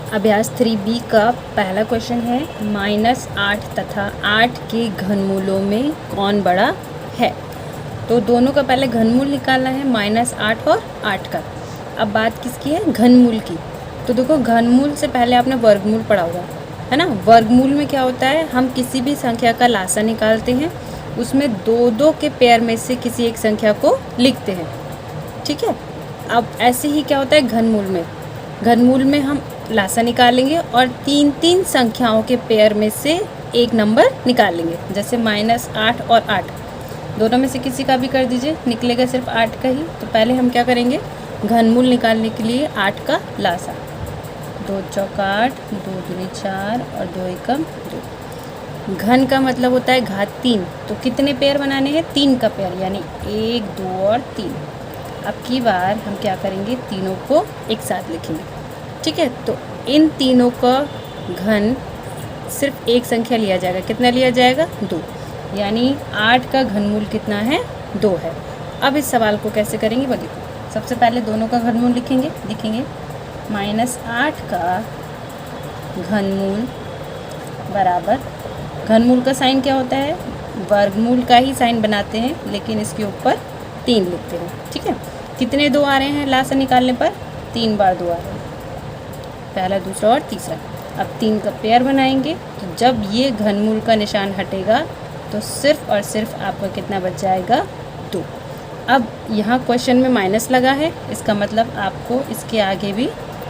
अभ्यास 3B का पहला क्वेश्चन है -8 तथा 8 के घनमूलों में कौन बड़ा है। तो दोनों का पहले घनमूल निकालना है, -8 और 8 का। अब बात किसकी है, घनमूल की। तो देखो घनमूल से पहले आपने वर्गमूल पढ़ा होगा, है ना। वर्गमूल में क्या होता है, हम किसी भी संख्या का लासा निकालते हैं, उसमें दो दो के पेयर में से किसी एक संख्या को लिखते हैं, ठीक है। अब ऐसे ही क्या होता है घनमूल में हम लासा निकालेंगे और तीन तीन संख्याओं के पेयर में से एक नंबर निकालेंगे। जैसे -8 और 8 दोनों में से किसी का भी कर दीजिए, निकलेगा सिर्फ 8 का ही। तो पहले हम क्या करेंगे, घनमूल निकालने के लिए 8 का लासा, 2 चौक 8, 2 दूनी 4 और 2 एकम 2। घन का मतलब होता है घात 3, तो कितने पेयर बनाने हैं, 3 का पेयर, यानी 1, 2 और 3। अब की बार हम क्या करेंगे, तीनों को एक साथ लिखेंगे, ठीक है। तो इन तीनों का घन सिर्फ एक संख्या लिया जाएगा, कितना लिया जाएगा, 2, यानी 8 का घनमूल कितना है, 2 है। अब इस सवाल को कैसे करेंगे वो देखो। सबसे पहले दोनों का घनमूल लिखेंगे -8 का घनमूल बराबर, घनमूल का साइन क्या होता है, वर्गमूल का ही साइन बनाते हैं, लेकिन इसके ऊपर 3 लिखते हैं, ठीक है। कितने 2 आ रहे हैं लासा निकालने पर, 3 बार 2 आ रहे हैं, पहला, दूसरा और तीसरा। अब 3 का पेयर बनाएंगे, तो जब ये घनमूल का निशान हटेगा तो सिर्फ और सिर्फ आपका कितना बच जाएगा, 2। अब यहाँ क्वेश्चन में माइनस लगा है, इसका मतलब आपको इसके आगे भी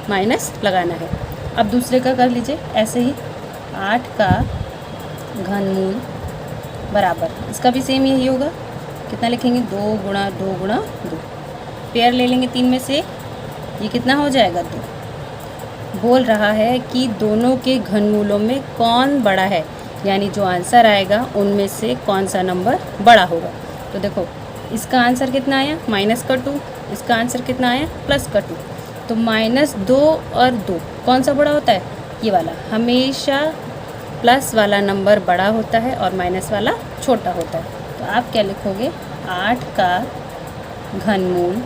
माइनस लगाना है। अब दूसरे का कर लीजिए ऐसे ही, 8 का घनमूल बराबर, इसका भी सेम यही होगा, कितना लिखेंगे, 2 गुणा 2 गुणा 2, पेयर ले लेंगे 3 में से, ये कितना हो जाएगा, 2। बोल रहा है कि दोनों के घनमूलों में कौन बड़ा है, यानी जो आंसर आएगा उनमें से कौन सा नंबर बड़ा होगा। तो देखो इसका आंसर कितना आया, -2, इसका आंसर कितना आया, +2। तो -2 और 2 कौन सा बड़ा होता है, ये वाला। हमेशा प्लस वाला नंबर बड़ा होता है और माइनस वाला छोटा होता है। तो आप क्या लिखोगे, 8 का घनमूल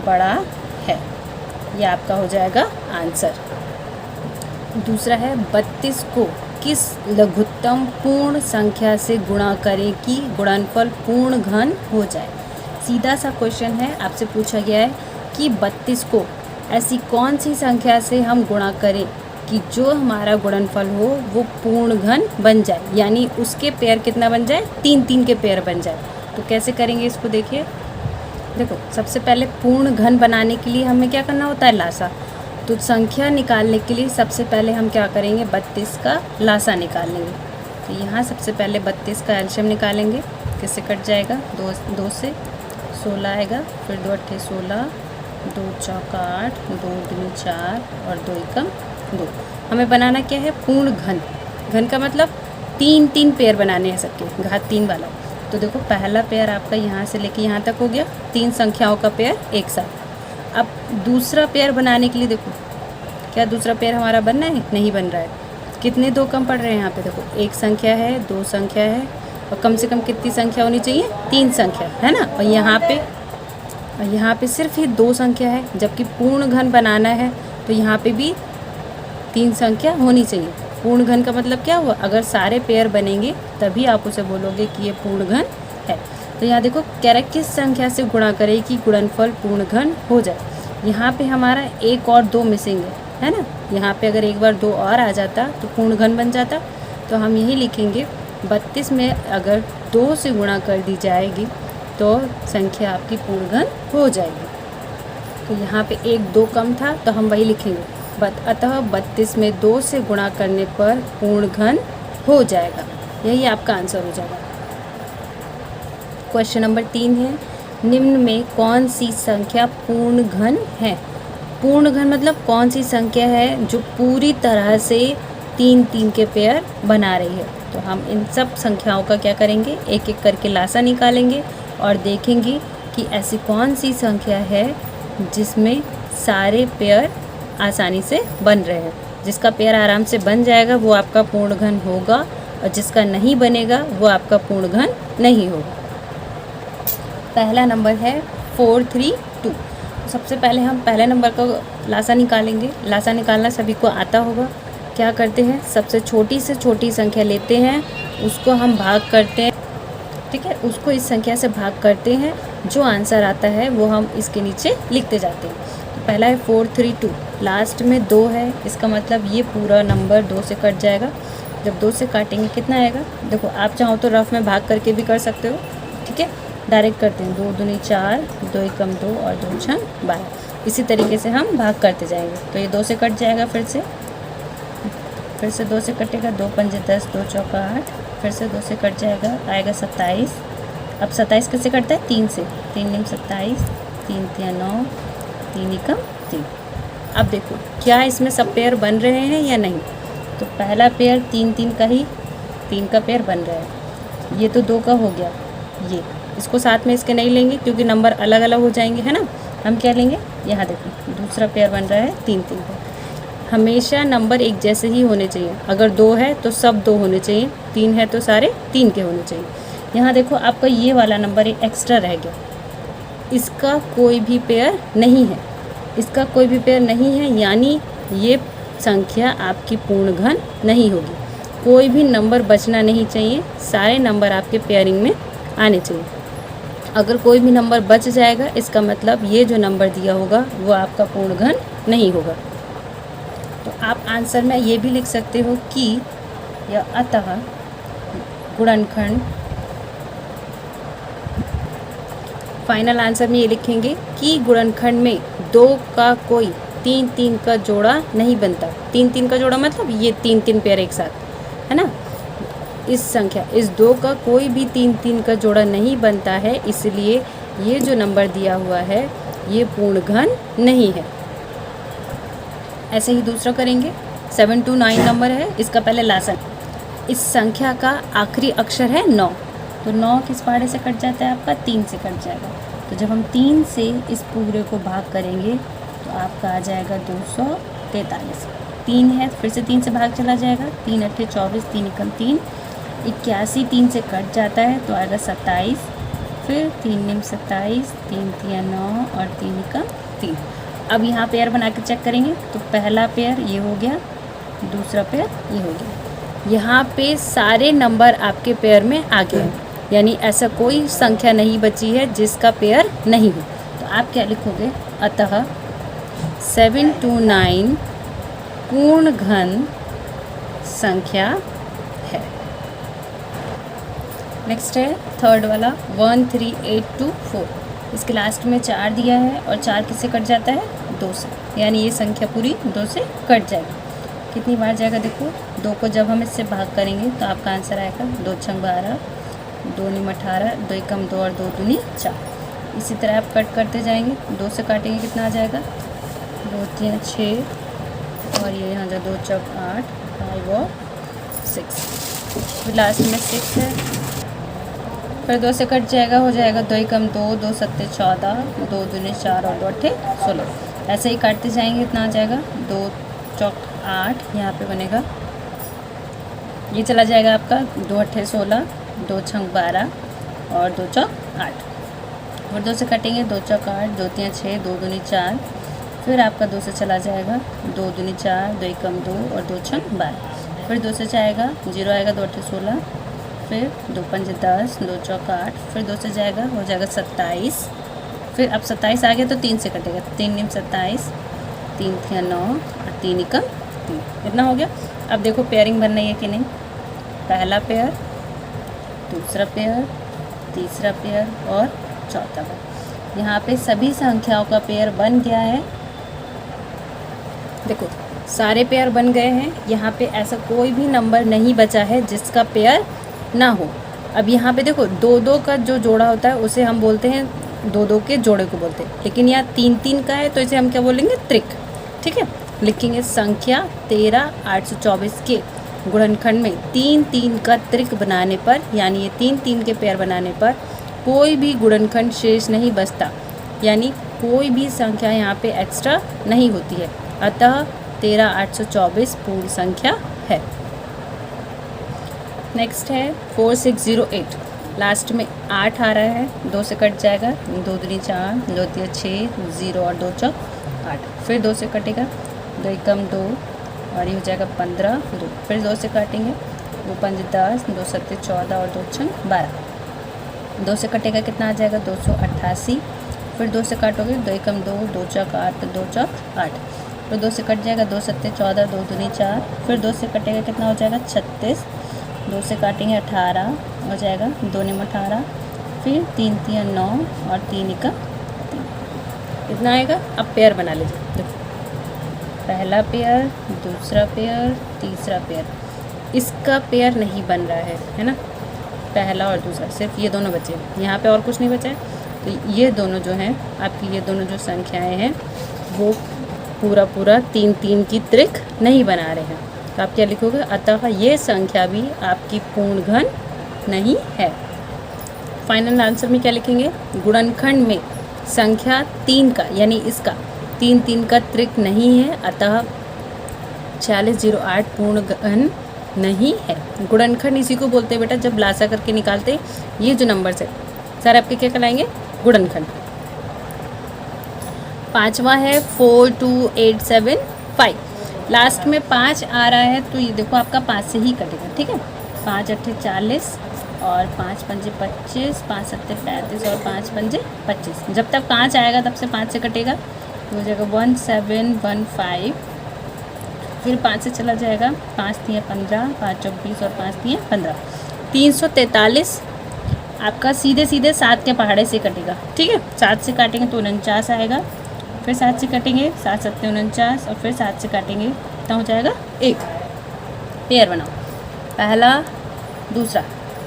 बड़ा है, ये आपका हो जाएगा आंसर। दूसरा है 32 को किस लघुत्तम पूर्ण संख्या से गुणा करें कि गुणनफल पूर्ण घन हो जाए। सीधा सा क्वेश्चन है, आपसे पूछा गया है कि 32 को ऐसी कौन सी संख्या से हम गुणा करें कि जो हमारा गुणनफल हो वो पूर्ण घन बन जाए, यानी उसके पेयर कितना बन जाए, 3 के पेयर बन जाए। तो कैसे करेंगे इसको देखिए। देखो सबसे पहले पूर्ण घन बनाने के लिए हमें क्या करना होता है, लासा। तो संख्या निकालने के लिए सबसे पहले हम क्या करेंगे, 32 का लासा निकाल लेंगे। तो यहाँ सबसे पहले 32 का एलसीएम निकालेंगे, किससे कट जाएगा, 2 से 16 आएगा, फिर 2 अट्ठे 16, 2 चौक 8, 2 दूनी 4 और 2 एकम 2। हमें बनाना क्या है, पूर्ण घन। घन का मतलब 3 पेयर बनाने हैं सबके, घात 3 वाला। तो देखो पहला पेयर आपका यहाँ से लेके यहाँ तक हो गया, 3 संख्याओं का पेयर एक साथ। अब दूसरा पेयर बनाने के लिए देखो, क्या दूसरा पेयर हमारा बनना है, नहीं बन रहा है। कितने 2 कम पड़ रहे हैं यहाँ पे, देखो 1 संख्या है, 2 संख्या है, और कम से कम कितनी संख्या होनी चाहिए, 3 संख्या, है ना। और यहाँ पे सिर्फ ही 2 संख्या है, जबकि पूर्ण घन बनाना है तो यहाँ पे भी 3 संख्या होनी चाहिए। पूर्ण घन का मतलब क्या हुआ, अगर सारे पेयर बनेंगे तभी आप उसे बोलोगे कि ये पूर्ण घन है। तो यहाँ देखो कह रहा है किस संख्या से गुणा करें कि गुणनफल पूर्ण घन हो जाए। यहाँ पे हमारा 1 और 2 मिसिंग है ना। यहाँ पे अगर एक बार 2 और आ जाता तो पूर्ण घन बन जाता। तो हम यही लिखेंगे 32 में अगर 2 से गुणा कर दी जाएगी तो संख्या आपकी पूर्ण घन हो जाएगी। तो यहाँ पे 1 2 कम था तो हम वही लिखेंगे, अतः 32 में 2 से गुणा करने पर पूर्ण घन हो जाएगा। यही आपका आंसर हो जाएगा। क्वेश्चन नंबर 3 है, निम्न में कौन सी संख्या पूर्ण घन है। पूर्ण घन मतलब कौन सी संख्या है जो पूरी तरह से 3 के पेयर बना रही है। तो हम इन सब संख्याओं का क्या करेंगे, एक एक करके लासा निकालेंगे और देखेंगे कि ऐसी कौन सी संख्या है जिसमें सारे पेयर आसानी से बन रहे हैं। जिसका पेयर आराम से बन जाएगा वो आपका पूर्ण घन होगा, और जिसका नहीं बनेगा वो आपका पूर्ण घन नहीं होगा। पहला नंबर है 4 3 2। सबसे पहले हम पहले नंबर का लासा निकालेंगे। लासा निकालना सभी को आता होगा। क्या करते हैं, सबसे छोटी से छोटी संख्या लेते हैं, उसको हम भाग करते हैं, ठीक है, उसको इस संख्या से भाग करते हैं, जो आंसर आता है वो हम इसके नीचे लिखते जाते हैं। तो पहला है 432, लास्ट में 2 है, इसका मतलब ये पूरा नंबर 2 से कट जाएगा। जब 2 से काटेंगे कितना आएगा, देखो आप चाहो तो रफ में भाग करके भी कर सकते हो, ठीक है, डायरेक्ट करते हैं। 2 दूनी 4, 2 एकम 2 और 2 छंग 12। इसी तरीके से हम भाग करते जाएंगे। तो ये 2 से कट जाएगा, फिर से 2 से कटेगा, 2 पंजे 10, 2 चौका 8, फिर से 2 से कट जाएगा, आएगा 27। अब 27 कैसे कटता है, 3 से, 3 निम 27, 3 तिया 9, 3 एकम 3। अब देखो क्या इसमें सब पेयर बन रहे हैं या नहीं। तो पहला पेयर 3 का ही 3 का पेयर बन रहा है। ये तो 2 का हो गया, ये इसको साथ में इसके नहीं लेंगे क्योंकि नंबर अलग अलग हो जाएंगे, है ना। हम क्या लेंगे, यहाँ देखो दूसरा पेयर बन रहा है 3 का। हमेशा नंबर एक जैसे ही होने चाहिए। अगर 2 है तो सब 2 होने चाहिए, 3 है तो सारे 3 के होने चाहिए। यहाँ देखो आपका ये वाला नंबर एक एक्स्ट्रा रह गया, इसका कोई भी पेयर नहीं है, इसका कोई भी पेयर नहीं है, यानी ये संख्या आपकी पूर्ण घन नहीं होगी। कोई भी नंबर बचना नहीं चाहिए, सारे नंबर आपके पेयरिंग में आने चाहिए। अगर कोई भी नंबर बच जाएगा, इसका मतलब ये जो नंबर दिया होगा वो आपका पूर्ण घन नहीं होगा। तो आप आंसर में ये भी लिख सकते हो कि या अतः गुणनखंड, फाइनल आंसर में ये लिखेंगे कि गुणनखंड में 2 का कोई 3 का जोड़ा नहीं बनता। 3 का जोड़ा मतलब ये 3 पेयर एक साथ, है ना। इस संख्या, इस 2 का कोई भी 3 का जोड़ा नहीं बनता है, इसलिए ये जो नंबर दिया हुआ है ये पूर्ण घन नहीं है। ऐसे ही दूसरा करेंगे। 729 नंबर है, इसका पहले लासन। इस संख्या का आखिरी अक्षर है 9, तो 9 किस पहाड़े से कट जाता है आपका, 3 से कट जाएगा। तो जब हम 3 से इस पूरे को भाग करेंगे तो आपका आ जाएगा 243। 3 है, फिर से 3 से भाग चला जाएगा, 3 अट्ठे 24, 3 एकम 3, 81 3 से कट जाता है तो आएगा 27, फिर 3 निम 27, 3 तिया 9 और 3 एकम 3। अब यहाँ पेयर बना के चेक करेंगे। तो पहला पेयर ये हो गया, दूसरा पेयर ये हो गया। यहाँ पे सारे नंबर आपके पेयर में आ गए हैं, यानी ऐसा कोई संख्या नहीं बची है जिसका पेयर नहीं हो। तो आप क्या लिखोगे, अतः 729 पूर्ण घन संख्या है। नेक्स्ट है थर्ड वाला 13824। इसके लास्ट में 4 दिया है और 4 किससे कट जाता है, 2 से, यानी ये संख्या पूरी 2 से कट जाएगी। कितनी बार जाएगा देखो, 2 को जब हम इससे भाग करेंगे तो आपका आंसर आएगा 2 छंग 12, 2 निम 18, 2 एकम 2 और 2 दूनी 4। इसी तरह आप कट करते जाएंगे। 2 से काटेंगे कितना आ जाएगा, 2 3 6 और ये यहाँ जा 2 चौक 8, 5 और 6, फिर लास्ट में 6 है, फिर 2 से कट जाएगा, हो जाएगा 2 एकम 2, 2 सत्ते 14, 2 दूनी 4 और 2 अट्ठे 16। ऐसे ही काटते जाएंगे, इतना आ जाएगा 2 चौक 8, यहाँ पे बनेगा, ये चला जाएगा आपका 2 अट्ठे 16, 2 छंग 12 और 2 चौक 8। और 2 से कटेंगे, 2 चौक 8, 2 तिया 6, 2 दूनी 4, फिर आपका 2 से चला जाएगा, 2 दूनी 4, 2 एकम 2 और 2 छंग 12, फिर 2 से जाएगा, 0 आएगा, 2 अट्ठे 16, फिर 2 पंजे 10, 2 चौक 8, फिर 2 से जाएगा, हो जाएगा 27, फिर अब 27 आ गया तो 3 से कटेगा, 3 निम 27, 3 थिया 9 और 3 एकम 3, इतना हो गया। अब देखो पेयरिंग बनना है कि नहीं, पहला पेयर, दूसरा पेयर, तीसरा पेयर और चौथा पेयर। यहाँ पे सभी संख्याओं का पेयर बन गया है। देखो सारे पेयर बन गए हैं, यहाँ पे ऐसा कोई भी नंबर नहीं बचा है जिसका पेयर ना हो। अब यहाँ पे देखो 2-2 का जो जोड़ा होता है उसे हम बोलते हैं, 2-2 के जोड़े को बोलते हैं, लेकिन यहाँ 3-3 का है तो इसे हम क्या बोलेंगे, त्रिक, ठीक है। लिखेंगे संख्या 13824 के गुणनखंड में 3-3 का त्रिक बनाने पर, यानी ये 3-3 के पेयर बनाने पर कोई भी गुणनखंड शेष नहीं बचता, यानी कोई भी संख्या यहाँ पे एक्स्ट्रा नहीं होती है, अतः 13824 पूर्ण संख्या है। नेक्स्ट है 4608। लास्ट में 8 आ रहा है, 2 से कट जाएगा, 2 दूनी 4, 2 तिया 6, 0 और 2 चौक 8, फिर 2 से कटेगा, 2 एकम 2 और ये हो जाएगा 15, 2 फिर 2 से काटेंगे, 2 पंज 10, 2 सत्ते 14 और 2 छंग 12, 2 से कटेगा कितना आ जाएगा 288, फिर 2 से काटोगे, 2 एकम 2, 2 चौक 8, 2 चौक 8, फिर 2 से कट जाएगा, 2 सत्ते 14, 2 दूनी 4, फिर 2 से कटेगा कितना हो जाएगा 36, 2 से काटेंगे 18 हो जाएगा, 2 निम 18, फिर 3 तिया 9 और 3 इका 3, इतना आएगा। अब पेयर बना लीजिए, देखो पहला पेयर, दूसरा पेयर, तीसरा पेयर, इसका पेयर नहीं बन रहा है ना, पहला और दूसरा, सिर्फ ये दोनों बचे, यहाँ पे और कुछ नहीं बचा है। तो ये दोनों जो हैं आपकी, ये दोनों जो संख्याएं हैं वो पूरा 3 की त्रिक नहीं बना रहे हैं। तो आप क्या लिखोगे, अतः ये संख्या भी आपकी पूर्ण घन नहीं है। फाइनल आंसर में क्या लिखेंगे, गुणनखंड में संख्या 3 का यानी इसका 3 का त्रिक नहीं है, अतः 4608 पूर्ण घन नहीं है। गुणनखंड इसी को बोलते हैं बेटा, जब लासा करके निकालते ये जो नंबर है सर आपके क्या कहलाएंगे, गुणनखंड। पांचवा है 42875, लास्ट में 5 आ रहा है तो ये देखो आपका 5 से ही कटेगा, ठीक है। 5 अट्ठे 40 और 5 पंजे 25, 5 सत्ते 35 और 5 पंजे 25, जब तक 5 आएगा तब से 5 से कटेगा तो हो जाएगा 1715, फिर 5 से चला जाएगा, 5 तिया 15, 5 चौक 20 और 5 तिया 15, 343 आपका सीधे 7 के पहाड़े से कटेगा, ठीक है। 7 से काटेंगे तो 49 आएगा, फिर 7 से काटेंगे, 7 सत्ते 49 और फिर 7 से काटेंगे कितना हो जाएगा 1। पेयर बनाओ, पहला दूसरा,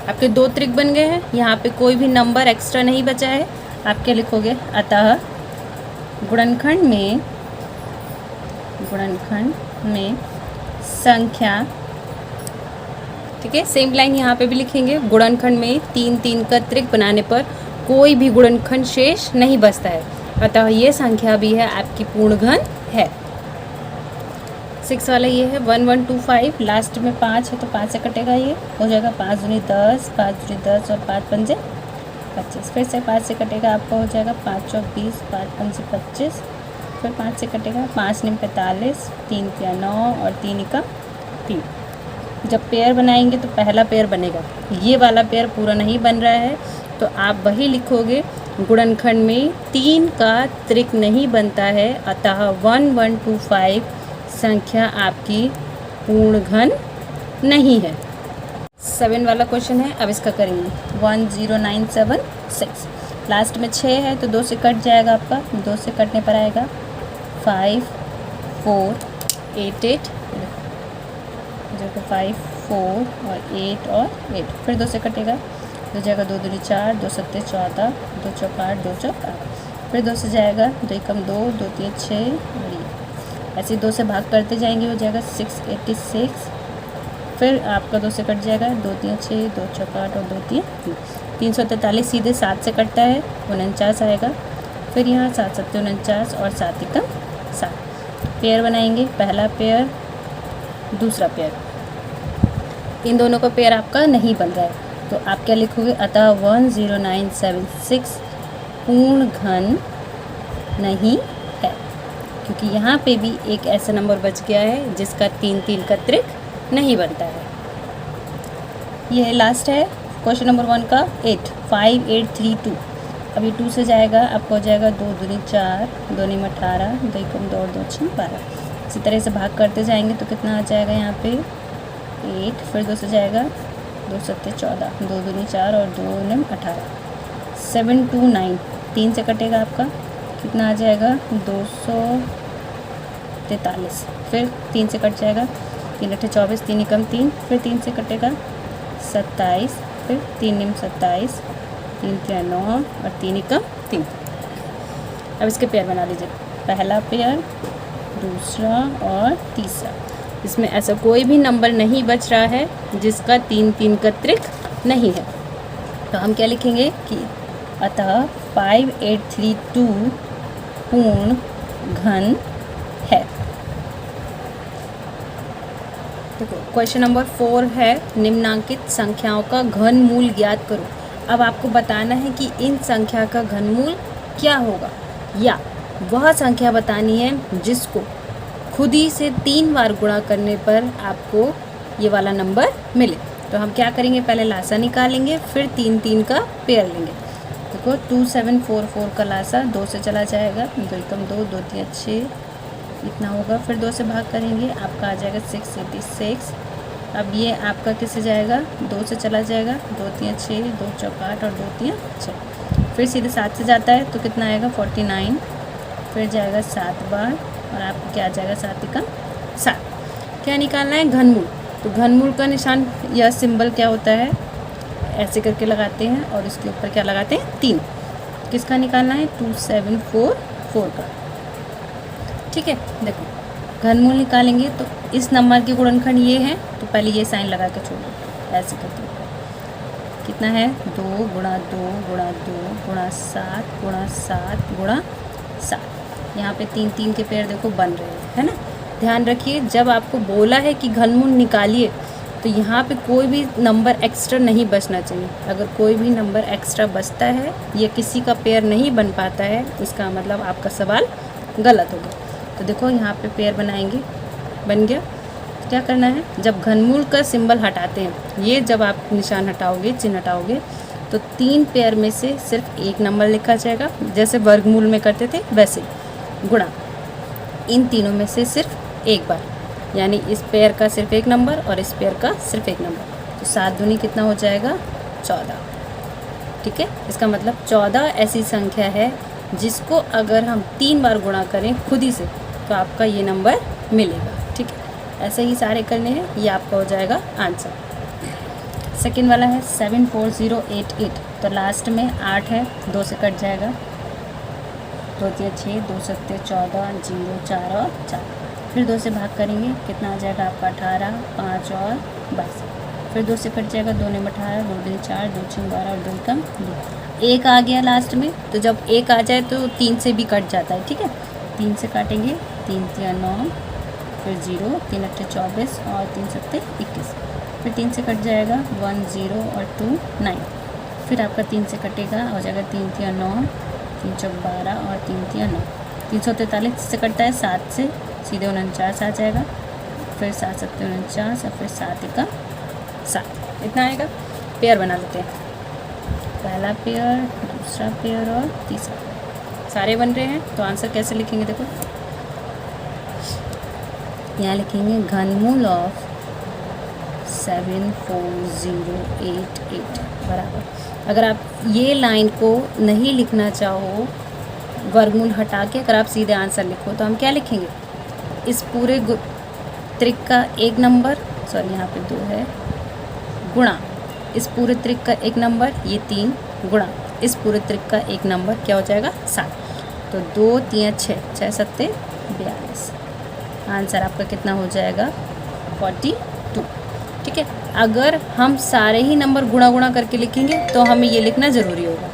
आपके 2 त्रिक बन गए हैं, यहाँ पे कोई भी नंबर एक्स्ट्रा नहीं बचा है। आप क्या लिखोगे, अतः गुणनखंड में संख्या, ठीक है। सेम लाइन यहाँ पे भी लिखेंगे, गुणनखंड में 3 का त्रिक बनाने पर कोई भी गुणनखंड शेष नहीं बचता है, अतः ये संख्या भी है आपकी पूर्ण घन है। 6 वाला ये है 1125, लास्ट में 5 है तो 5 से कटेगा, ये हो जाएगा 5 दूनी 10, 5 दूनी 10 और 5 पंजे 25, फिर से 5 से कटेगा, आपका हो जाएगा 5 चौक 20, 5 पंजे 25, फिर 5 से कटेगा, 5 निम 45, 3 तिया 9 और 3 इका 3। जब पेयर बनाएंगे तो पहला पेयर बनेगा, ये वाला पेयर पूरा नहीं बन रहा है तो आप वही लिखोगे, गुणनखंड में 3 का त्रिक नहीं बनता है, अतः 1125 संख्या आपकी पूर्ण घन नहीं है। 7 वाला क्वेश्चन है, अब इसका करेंगे 10976, लास्ट में 6 है तो 2 से कट जाएगा आपका, 2 से कटने पर आएगा 5 4 8 8, जो 5 4 और 8 और 8, फिर 2 से कटेगा, हो जाएगा 2 दूनी 4, 2 सत्ते 14, 2 चौक 8, 2 चौक 8, फिर 2 से जाएगा, 2 एकम 2, 2 तिया 6 और ये ऐसे 2 से भाग करते जाएंगे, हो जाएगा 686, फिर आपका 2 से कट जाएगा, 2 तिया 6, 2 चौक 8 और 2 तिया 343, सीधे 7 से कटता है 49 आएगा, फिर यहाँ 7 सत्ते 49 और 7 एकम 7। पेयर बनाएंगे, पहला पेयर दूसरा पेयर, इन दोनों का पेयर आपका नहीं बन रहा है तो आप क्या लिखोगे, अतः 10976 पूर्ण घन नहीं है, क्योंकि यहाँ पे भी एक ऐसा नंबर बच गया है जिसका 3 का त्रिक नहीं बनता है। ये लास्ट है क्वेश्चन नंबर 1 का 8, 5832। अभी 2 से जाएगा, आपको हो जाएगा 2 दूनी 4, 2 निम 18, 2 एकम 2 और 2 छः 12। इसी तरह से भाग करते जाएंगे तो कितना आ जाएगा यहाँ पे 8, फिर 2 से जाएगा, 2 सत्ते 14, 2 दूनी 4 और 2 निम 18, 729, 3 से कटेगा आपका, कितना आ जाएगा 243, फिर 3 से कट जाएगा, 3 अट्ठे 24, 3 एकम 3, फिर 3 से कटेगा 27, फिर 3 निम 27, 3 तिया 9 और 3 एकम 3। अब इसके पेयर बना लीजिए, पहला पेयर दूसरा और तीसरा, इसमें ऐसा कोई भी नंबर नहीं बच रहा है जिसका 3 का त्रिक नहीं है, तो हम क्या लिखेंगे कि अतः 5832 पूर्ण घन है। देखो क्वेश्चन नंबर 4 है, निम्नांकित संख्याओं का घन मूल ज्ञात करो। अब आपको बताना है कि इन संख्या का घनमूल क्या होगा, या वह संख्या बतानी है जिसको खुद ही से 3 बार गुणा करने पर आपको ये वाला नंबर मिले। तो हम क्या करेंगे, पहले लासा निकालेंगे, फिर 3 3 का पेयर लेंगे। देखो 2744 का लासा 2 से चला जाएगा, 2 कम 2, 2 3 6 इतना होगा, फिर 2 से भाग करेंगे, आपका आ जाएगा 686। अब ये आपका किससे जाएगा, 2 से चला जाएगा, 2 3 6, 2 4 8 और 2 3 6, फिर सीधे 7 से जाता है तो कितना आएगा 49, फिर जाएगा 7 बार और आपको क्या आ जाएगा 7 का 7। क्या निकालना है, घनमूल। तो घनमूल का निशान या सिंबल क्या होता है, ऐसे करके लगाते हैं और इसके ऊपर क्या लगाते हैं 3। किसका निकालना है, 2744 का। ठीक है, देखो घनमूल निकालेंगे तो इस नंबर के गुणनखंड ये हैं, तो पहले ये साइन लगा के छोड़ो, ऐसे करके कितना है 2 गुणा 2 गुणा 2 गुणा 7 गुणा 7 गुणा 7। यहाँ पे 3 3 के पेड़ देखो बन रहे हैं, है ना। ध्यान रखिए, जब आपको बोला है कि घनमूल निकालिए तो यहाँ पे कोई भी नंबर एक्स्ट्रा नहीं बचना चाहिए। अगर कोई भी नंबर एक्स्ट्रा बचता है या किसी का पेयर नहीं बन पाता है, इसका मतलब आपका सवाल गलत होगा। तो देखो यहाँ पे पेयर बनाएंगे, बन गया। तो क्या करना है, जब घनमूल का सिंबल हटाते हैं, ये जब आप निशान हटाओगे, चिन्ह हटाओगे, तो 3 पेयर में से सिर्फ एक नंबर लिखा जाएगा, जैसे वर्गमूल में करते थे वैसे, गुणा इन तीनों में से सिर्फ एक बार, यानी इस पेयर का सिर्फ एक नंबर और इस पेयर का सिर्फ एक नंबर। तो 7 दूनी कितना हो जाएगा 14। ठीक है, इसका मतलब 14 ऐसी संख्या है जिसको अगर हम 3 बार गुणा करें खुद ही से तो आपका ये नंबर मिलेगा। ठीक है, ऐसे ही सारे करने हैं, ये आपका हो जाएगा आंसर। सेकंड वाला है 74088, तो लास्ट में 8 है, 2 से कट जाएगा, 2 3 6, 2 7 14, 0 4 और 4, फिर 2 से भाग करेंगे, कितना आ जाएगा आपका 18, 5 और 22, फिर 2 से कट जाएगा, 2 9 18, 2 2 4, 2 6 12 और 2 कम 2, 1 आ गया लास्ट में। तो जब 1 आ जाए तो 3 से भी कट जाता है। ठीक है, 3 से काटेंगे, 3 3 9, फिर 0, 3 8 24 और 3 7 21, फिर 3 से कट जाएगा, 1 0 और 2 9, फिर आपका 3 से कटेगा, हो जाएगा 3 3 9, 3 4 12 और 3 3 9, 343 से कटता है 7 से, सीधे 49 आ जाएगा, फिर 7 7 49 और फिर 7 का 7, इतना आएगा। पेयर बना लेते हैं, पहला पेयर, दूसरा पेयर और तीसरा, सारे बन रहे हैं। तो आंसर कैसे लिखेंगे, देखो यहाँ लिखेंगे घनमूल ऑफ 74088 बराबर। अगर आप ये लाइन को नहीं लिखना चाहो, वर्गमूल हटा के अगर आप सीधे आंसर लिखो, तो हम क्या लिखेंगे, इस पूरे त्रिक का एक नंबर, सॉरी यहाँ पे 2 है, गुणा इस पूरे त्रिक का एक नंबर, ये 3, गुणा इस पूरे त्रिक का एक नंबर, क्या हो जाएगा 7। तो 2 3 6, 6 7 42, आंसर आपका कितना हो जाएगा 42। ठीक है, अगर हम सारे ही नंबर गुणा गुणा करके लिखेंगे तो हमें ये लिखना ज़रूरी होगा।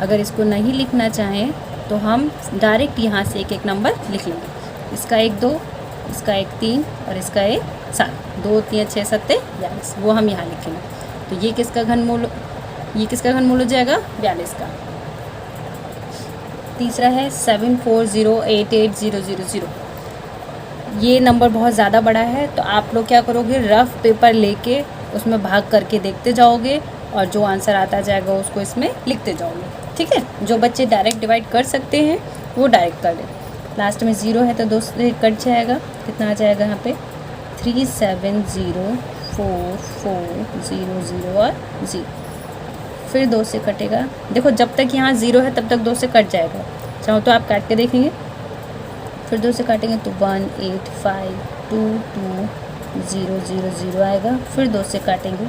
अगर इसको नहीं लिखना चाहें तो हम डायरेक्ट यहाँ से एक एक नंबर लिख लेंगे, इसका 1 2, इसका 1 3 और इसका 1 7, 2 3 6 7 42, वो हम यहाँ लिखेंगे। तो ये किसका घनमूल हो जाएगा 42 का। तीसरा है 7408800, ये नंबर बहुत ज़्यादा बड़ा है, तो आप लोग क्या करोगे, रफ पेपर लेके उसमें भाग करके देखते जाओगे और जो आंसर आता जाएगा उसको इसमें लिखते जाओगे। ठीक है, जो बच्चे डायरेक्ट डिवाइड कर सकते हैं वो डायरेक्ट कर दें। लास्ट में 0 है तो 2 से कट जाएगा, कितना आ जाएगा यहाँ पे 370440 और 0, फिर 2 से कटेगा। देखो जब तक यहाँ 0 है तब तक 2 से कट जाएगा, चाहो तो आप काट के देखेंगे, फिर 2 से काटेंगे तो 1852200 आएगा, फिर 2 से काटेंगे,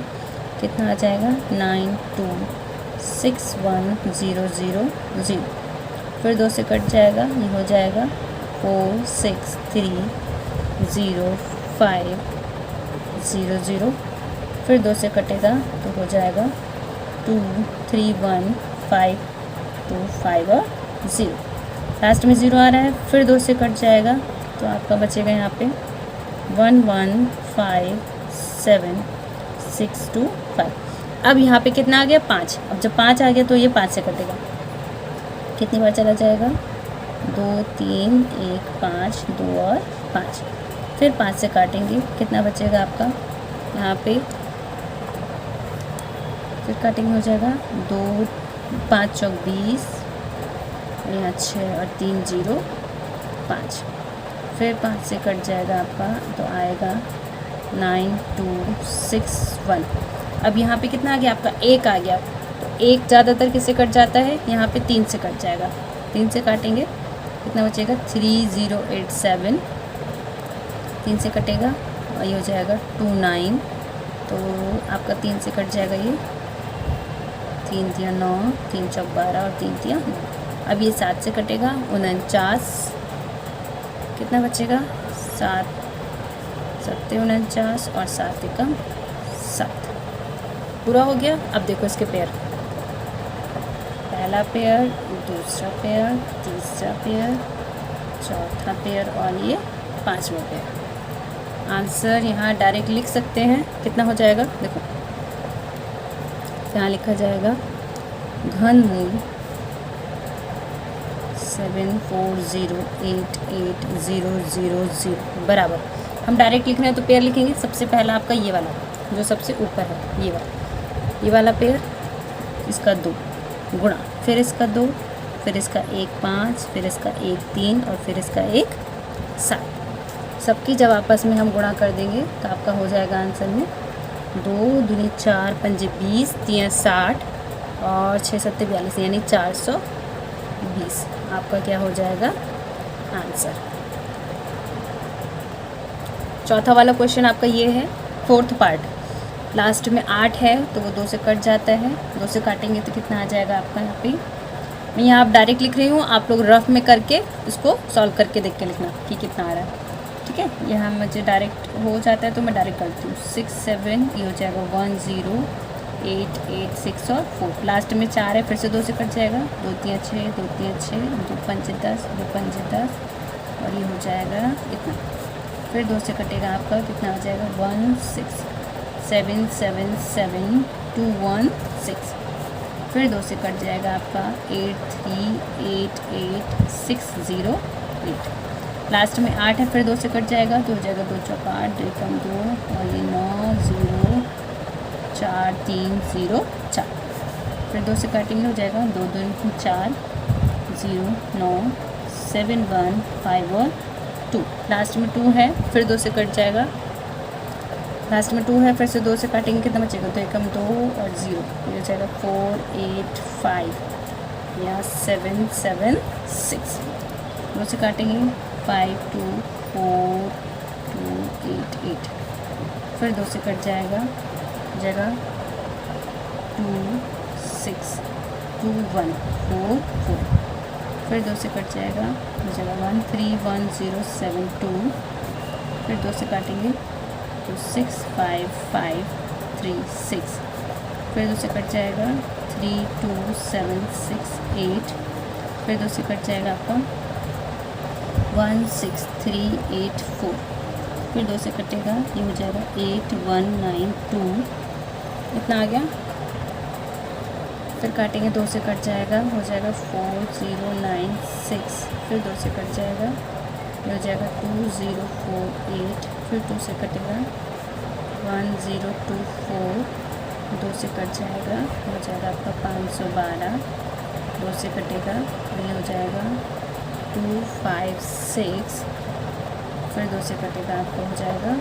कितना आ जाएगा 926100, फिर 2 से कट जाएगा, ये हो जाएगा 4630500, फिर 2 से कटेगा तो हो जाएगा 231525 और 0, लास्ट में 0 आ रहा है, फिर 2 से कट जाएगा तो आपका बचेगा यहाँ पे 1157625। अब यहाँ पे कितना आ गया 5। अब जब 5 आ गया तो ये 5 से कटेगा, कितनी बार चला जाएगा 2 3 1 5 2 और 5, फिर 5 से काटेंगे, कितना बचेगा आपका यहाँ पे, फिर कटिंग हो जाएगा 2 5 चौक 20, यहाँ 6 और 3 0 5, फिर 5 से कट जाएगा आपका तो आएगा 9 2 6 1। अब यहाँ पे कितना आ गया आपका 1 आ गया, तो 1 ज़्यादातर किससे कट जाता है, यहाँ पे 3 से कट जाएगा, 3 से काटेंगे कितना बचेगा 3087, 3 से कटेगा और ये हो जाएगा 29, तो आपका 3 से कट जाएगा ये, 3 तिया 9, 3 चौक 12 और 3 तिया 9। अब ये 7 से कटेगा 49, कितना बचेगा 7 7 49 और 7 एकम 7, पूरा हो गया। अब देखो इसके पेयर, पहला पेयर, दूसरा पेयर, तीसरा पेयर, चौथा पेयर और ये 5वां पेयर। आंसर यहाँ डायरेक्ट लिख सकते हैं, कितना हो जाएगा देखो, यहाँ लिखा जाएगा घनमूल 7408800 बराबर, हम डायरेक्ट लिख रहे हैं तो पेयर लिखेंगे। सबसे पहला आपका ये वाला जो सबसे ऊपर है, ये वाला पेयर, इसका 2 गुणा, फिर इसका 2, फिर इसका 1 5, फिर इसका 1 3 और फिर इसका 1 7, सबकी जब आपस में हम गुणा कर देंगे तो आपका हो जाएगा आंसर में 2 दूनी 4 पंजे 20 3 60 और 6 7 42 यानी 420, आपका क्या हो जाएगा आंसर। चौथा वाला क्वेश्चन आपका ये है, 4th पार्ट, लास्ट में 8 है तो वो 2 से कट जाता है, 2 से काटेंगे तो कितना आ जाएगा आपका यहाँ पे, मैं यहाँ आप डायरेक्ट लिख रही हूँ, आप लोग रफ में करके इसको सॉल्व करके देख के लिखना कि कितना आ रहा है, ठीक है। यहाँ मुझे डायरेक्ट हो जाता है तो मैं डायरेक्ट करती हूँ, 6 7 ये हो जाएगा 1 0 8 8 6 और 4, लास्ट में 4 है, फिर से 2 से कट जाएगा, 2 3 6 2 3 6 2 5 10 2 5 10 और ये हो जाएगा इतना, फिर 2 से कटेगा आपका, कितना हो जाएगा 1 6 7 7 7 2 1 6, फिर 2 से कट जाएगा आपका 8 3 8 8 6 0 8, लास्ट में 8 है, फिर 2 से कट जाएगा तो हो जाएगा 2 चौक 8 2 कम 2 और ये 9 0 4 3 0 4, फिर 2 से काटेंगे हो जाएगा 2 2 4 0 9 7 1 5 और 2, लास्ट में 2 है, फिर 2 से कट जाएगा, लास्ट में 2 है, फिर से 2 से काटेंगे कितना बचेगा, तो एकम 2 और 0 ये हो जाएगा 4 8 5 या 7 7 6, 2 से काटेंगे 5 2 4 2 8 8, फिर 2 से कट जाएगा जगह 2 6 2 1 4 4, फिर 2 से कट जाएगा जगह 1 3 1 0 7 2, फिर 2 से काटेंगे तो 6 5 5 3 6, फिर 2 से कट जाएगा 3 2 7 6 8, फिर 2 से कट जाएगा आपका 1 6 3 8 4, फिर 2 से कटेगा ये हो जाएगा 8 1 9 2, इतना आ गया, फिर काटेंगे 2 से कट जाएगा हो जाएगा 4 0 9 6, फिर 2 से कट जाएगा ये हो जाएगा 2 0 4 8, फिर 2 से कटेगा 1 0 2 4, 2 से कट जाएगा हो जाएगा आपका 512, 2 से कटेगा ये हो जाएगा 2 5 6, फिर 2 से कटेगा आपका हो जाएगा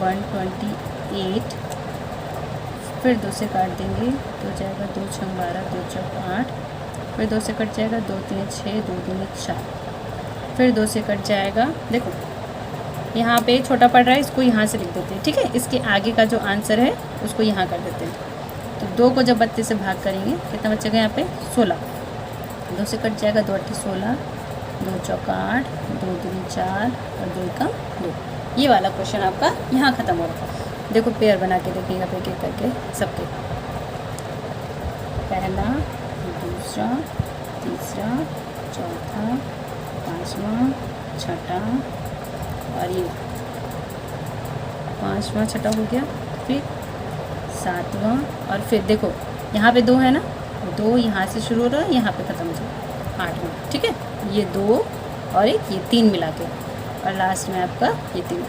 128, फिर 2 से काट देंगे तो हो जाएगा 2 6 12 2 चौक 8, फिर 2 से कट जाएगा 2 3 6 2 2 4, फिर 2 से कट जाएगा, देखो यहाँ पे छोटा पड़ रहा है, इसको यहाँ से लिख देते हैं, ठीक है, इसके आगे का जो आंसर है उसको यहाँ कर देते हैं, तो 2 को जब 32 से भाग करेंगे कितना बचेगा यहाँ पे 16, 2 से कट जाएगा 2 8 16 2 चौक 8 2 2 4 और 2 का 2, ये वाला क्वेश्चन आपका यहाँ ख़त्म हो रहा है। देखो पेयर बना के देखेंगे एक एक करके सबके, पहला दूसरा तीसरा चौथा 5वां 6वां और ये 5वां 6वां हो गया, फिर 7वां, और फिर देखो यहाँ पे 2 है ना, 2 यहाँ से शुरू हो रहा है, यहाँ पे ख़त्म हो जाए 8वां, ठीक है। ये 2 और एक ये 3 मिला के, और लास्ट में आपका ये 3,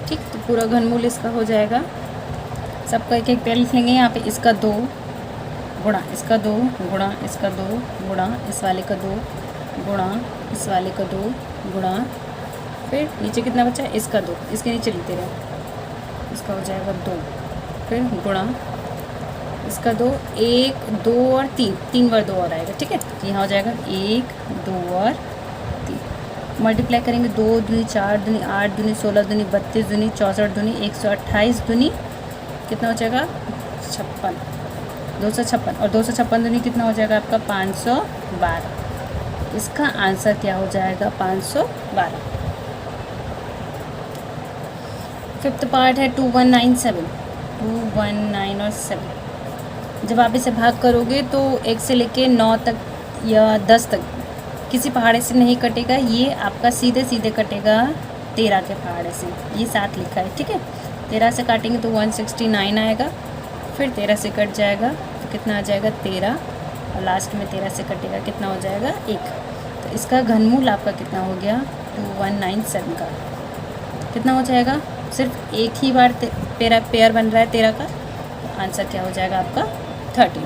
ठीक। तो पूरा घनमूल इसका हो जाएगा। सबका एक एक पेड़ लिख लेंगे। यहाँ पे इसका 2 गुणा इसका 2 गुणा इसका 2 गुणा इस वाले का 2 गुणा इस वाले का 2 गुणा, फिर नीचे कितना बचा है, इसका 2, इसके नीचे लिखते रहे, इसका हो जाएगा 2, फिर गुणा इसका 2, 1 2 और 3, 3 बार 2 और आएगा, ठीक है। तो यहाँ हो जाएगा 1 2 और 3, मल्टीप्लाई करेंगे 2 दूनी 4 दूनी 8 दूनी 16 दूनी 32 दूनी 64 दूनी 128 दूनी कितना हो जाएगा 56, 256, और 256 दूनी कितना हो जाएगा आपका 512। इसका आंसर क्या हो जाएगा 512। फिफ्थ पार्ट है 2197, 219 और 7। जब आप इसे भाग करोगे तो 1 से लेके 9 तक या 10 तक किसी पहाड़े से नहीं कटेगा, ये आपका सीधे सीधे कटेगा 13 के पहाड़े से, ये 7 लिखा है, ठीक है। 13 से काटेंगे तो 169 आएगा, फिर 13 से कट जाएगा तो कितना आ जाएगा 13, और लास्ट में 13 से कटेगा कितना हो जाएगा 1। तो इसका घनमूल आपका कितना हो गया 2197 का कितना हो जाएगा, सिर्फ एक ही बार पेयर बन रहा है 13 का, तो आंसर क्या हो जाएगा आपका 13।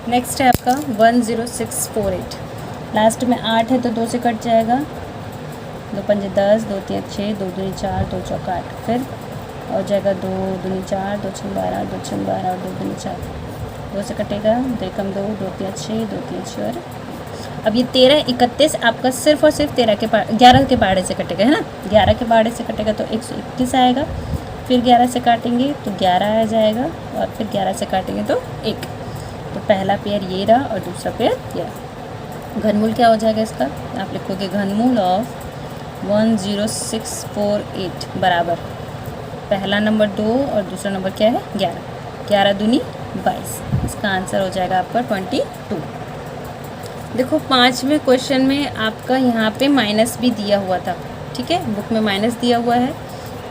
नेक्स्ट है आपका 10648, लास्ट में 8 है तो 2 से कट जाएगा, 2 पंजे 10, 2 3 6, 2 दूनी 4, 2 चौक 8, फिर हो जाएगा 2 दूनी 4, 2 छः 12, 2 छः 12 और 2 दूनी 4, 2 से कटेगा 2 कम 2, 2 3 6, 2 3 6। अब ये 13 31 आपका सिर्फ और सिर्फ 11 के पहाड़े से कटेगा, है ना। 11 के पहाड़े से कटेगा तो 121 आएगा, फिर 11 से काटेंगे तो 11 आ जाएगा, और फिर 11 से काटेंगे तो 1। तो पहला पेयर ये रहा और दूसरा पेयर ये रहा। घनमूल क्या हो जाएगा इसका, आप लिखोगे घनमूल ऑफ 10648 बराबर पहला नंबर 2 और दूसरा नंबर क्या है 11, 11 दूनी 22। इसका आंसर हो जाएगा आपका 22। देखो 5वें क्वेश्चन में आपका यहाँ पे माइनस भी दिया हुआ था, ठीक है, बुक में माइनस दिया हुआ है,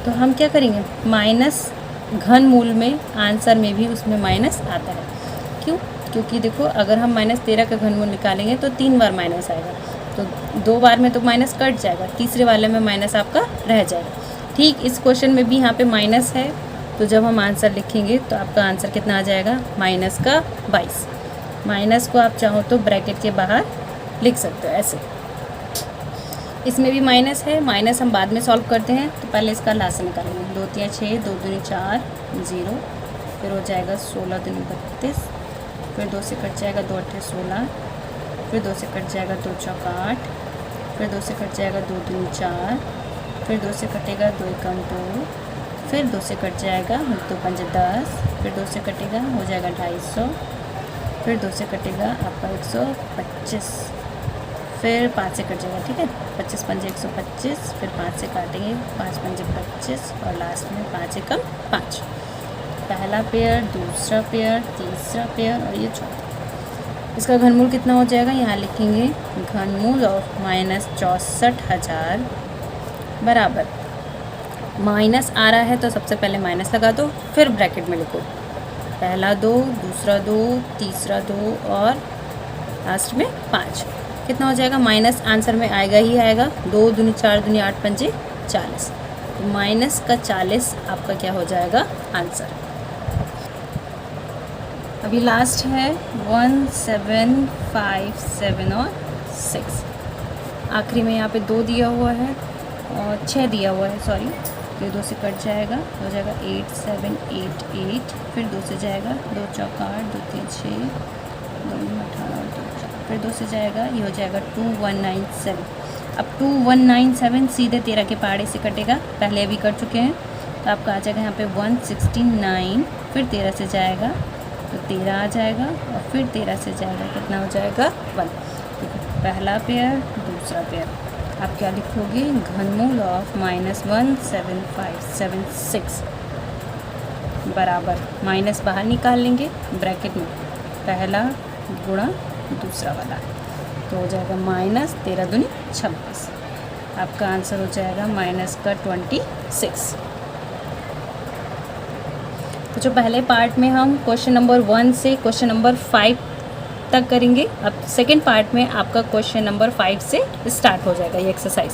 तो हम क्या करेंगे माइनस घनमूल में आंसर में भी उसमें माइनस आता है। क्यों, क्योंकि देखो अगर हम -13 का घनमूल निकालेंगे तो 3 बार माइनस आएगा, तो 2 बार में तो माइनस कट जाएगा, तीसरे वाले में माइनस आपका रह जाएगा। ठीक इस क्वेश्चन में भी यहाँ पे माइनस है, तो जब हम आंसर लिखेंगे तो आपका आंसर कितना आ जाएगा माइनस का 22। माइनस को आप चाहो तो ब्रैकेट के बाहर लिख सकते हो ऐसे। इसमें भी माइनस है, माइनस हम बाद में सॉल्व करते हैं, तो पहले इसका लास्ट निकालेंगे। 2 3 6, 2 दूनी 4, 0, फिर हो जाएगा 16 दूनी 32, फिर 2 से कट जाएगा 2 8 16, फिर 2 से कट जाएगा 2 चौक 8, फिर 2 से कट जाएगा 2 दूनी 4, फिर 2 से कटेगा 2 कम 2, फिर 2 से कट जाएगा 2 पंजे 10, फिर 2 से कटेगा हो जाएगा 250, फिर 2 से कटेगा आपका 125, फिर 5 से कट जाएगा, ठीक है, 25 पंजे 125, फिर 5 से काटेंगे 5 पंजे 25, और लास्ट में 5 एकम 5। पहला पेयर, दूसरा पेयर, तीसरा पेयर और ये चौथा। इसका घनमूल कितना हो जाएगा, यहाँ लिखेंगे घनमूल ऑफ -64,000 बराबर माइनस आ रहा है तो सबसे पहले माइनस लगा दो, फिर ब्रैकेट में लिखो पहला 2, दूसरा 2, तीसरा 2 और लास्ट में 5। कितना हो जाएगा माइनस आंसर में आएगा ही आएगा, 2 दूनी 4 दूनी 8 पंजे 40, तो माइनस का 40 आपका क्या हो जाएगा आंसर। अभी लास्ट है 1 7 5 7 और 6। आखिरी में यहाँ पे 2 दिया हुआ है और 6 दिया हुआ है, सॉरी, ये 2 से कट जाएगा, हो जाएगा 8 7 8 8, फिर 2 से जाएगा 2 चौक 8, 2 3 6, 2 18 और 2 4, फिर 2 से जाएगा ये हो जाएगा 2197। अब 2197 सीधे 13 के पहाड़े से कटेगा, पहले अभी कर चुके हैं, तो आपका आ जाएगा यहाँ पे 169, फिर 13 से जाएगा तो 13 आ जाएगा, और फिर 13 से जाएगा कितना हो जाएगा 1। पहला पेयर, दूसरा पेयर, आप क्या लिखोगे घनमूल ऑफ -17576 बराबर माइनस बाहर निकाल लेंगे ब्रैकेट में, पहला गुणा दूसरा वाला, तो हो जाएगा -13 दूनी 26। आपका आंसर हो जाएगा माइनस का 26। तो जो पहले पार्ट में हम क्वेश्चन नंबर 1 से क्वेश्चन नंबर 5 तक करेंगे, अब सेकेंड पार्ट में आपका क्वेश्चन नंबर 5 से स्टार्ट हो जाएगा ये एक्सरसाइज।